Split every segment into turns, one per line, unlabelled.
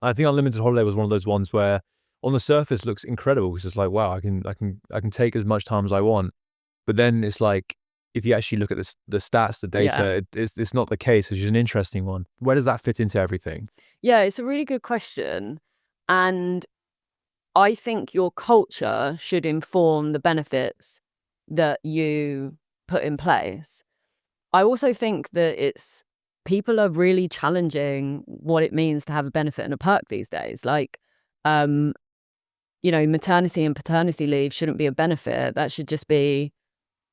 I think unlimited holiday was one of those ones where on the surface looks incredible because it's like, wow, I can take as much time as I want. But then it's like, if you actually look at the stats, the
Yeah.
data, it's not the case, which is an interesting one. Where does that fit into everything?
Yeah, it's a really good question. And I think your culture should inform the benefits that you put in place. I also think that people are really challenging what it means to have a benefit and a perk these days. Like, um, maternity and paternity leave shouldn't be a benefit. That should just be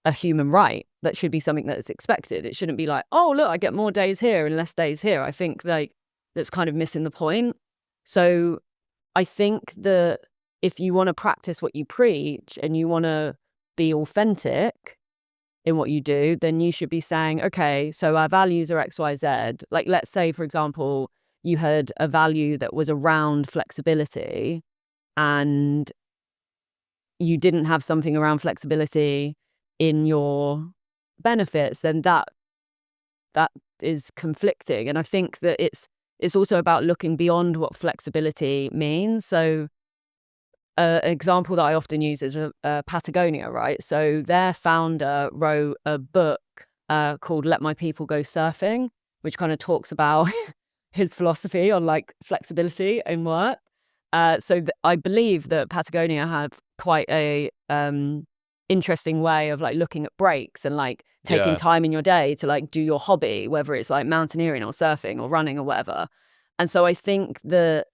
a human right. That should be something that is expected. It shouldn't be like, oh, look, I get more days here and less days here. I think like that's kind of missing the point. So I think that if you want to practice what you preach and you want to be authentic in what you do, then you should be saying, okay, so our values are X, Y, Z. Like, let's say, for example, you had a value that was around flexibility and you didn't have something around flexibility in your benefits, then that is conflicting. And I think that it's also about looking beyond what flexibility means. So an example that I often use is Patagonia, right? So their founder wrote a book called Let My People Go Surfing, which kind of talks about his philosophy on like flexibility in work. I believe that Patagonia have quite a interesting way of like looking at breaks and like taking
Yeah.
time in your day to like do your hobby, whether it's like mountaineering or surfing or running or whatever. And so I think that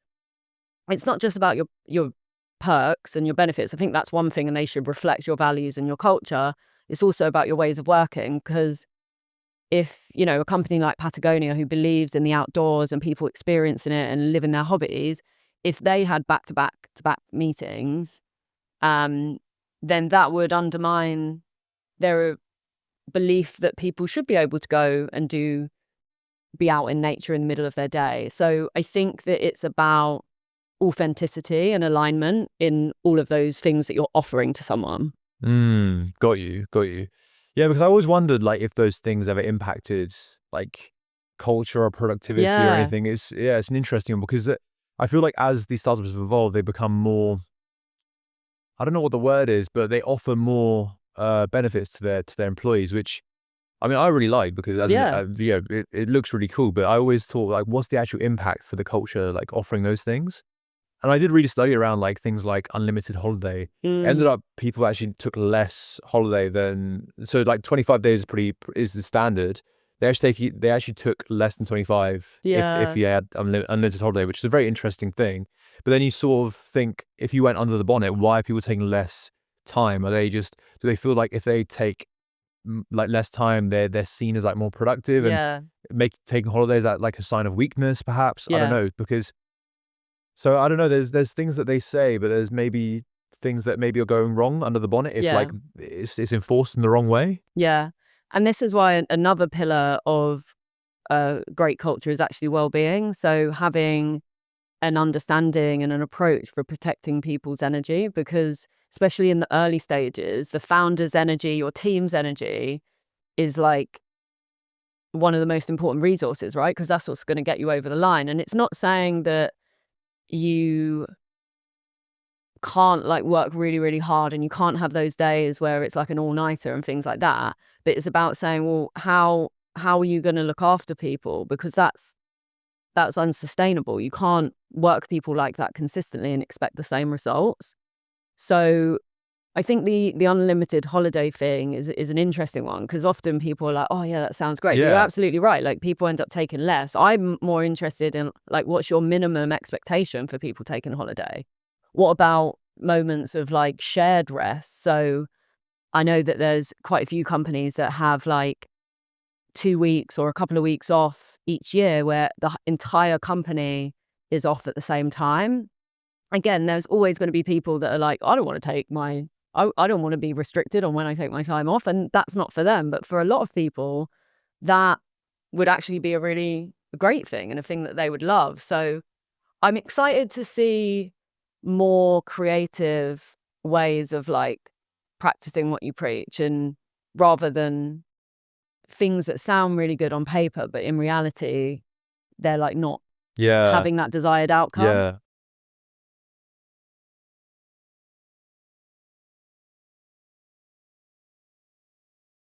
it's not just about your perks and your benefits. I think that's one thing, and they should reflect your values and your culture. It's also about your ways of working, because if, a company like Patagonia, who believes in the outdoors and people experiencing it and living their hobbies, if they had back-to-back meetings, then that would undermine their belief that people should be able to go and be out in nature in the middle of their day. So I think that it's about authenticity and alignment in all of those things that you're offering to someone.
Got you, got you. Yeah, because I always wondered like if those things ever impacted like culture or productivity or
Yeah.
anything. It's an interesting one because I feel like as these startups have evolved, they become more. I don't know what the word is, but they offer more benefits to their employees, which I mean I really like because
Yeah.
it looks really cool. But I always thought like, what's the actual impact for the culture, like offering those things? And I did read a study around like things like unlimited holiday. Ended
Mm.
up people actually took less holiday than, so like 25 days is the standard. They actually took less than 25 if
Yeah.
you had unlimited holiday, which is a very interesting thing. But then you sort of think, if you went under the bonnet, why are people taking less time? Do they feel like if they take like less time, they're seen as like more productive and
Yeah.
make taking holidays that like a sign of weakness, perhaps? I don't
Yeah.
know, because so I don't know. There's things that they say, but there's maybe things that maybe are going wrong under the bonnet if like
Yeah.
it's enforced in the wrong way.
Yeah. And this is why another pillar of great culture is actually well-being. So having an understanding and an approach for protecting people's energy, because especially in the early stages, the founder's energy, your team's energy is like one of the most important resources, right? Because that's what's going to get you over the line. And it's not saying that you can't like work really, really hard and you can't have those days where it's like an all-nighter and things like that. But it's about saying, well, how are you going to look after people? Because that's unsustainable. You can't work people like that consistently and expect the same results. So I think the unlimited holiday thing is an interesting one, because often people are like, oh yeah, that sounds great. But you're
Yeah.
absolutely right. Like people end up taking less. I'm more interested in like, what's your minimum expectation for people taking a holiday? What about moments of like shared rest? So I know that there's quite a few companies that have like 2 weeks or a couple of weeks off each year where the entire company is off at the same time. Again, there's always going to be people that are like, I don't want to I don't want to be restricted on when I take my time off. And that's not for them. But for a lot of people, that would actually be a really great thing and a thing that they would love. So I'm excited to see more creative ways of like practicing what you preach, and rather than things that sound really good on paper, but in reality, they're like not
Yeah.
having that desired outcome.
Yeah.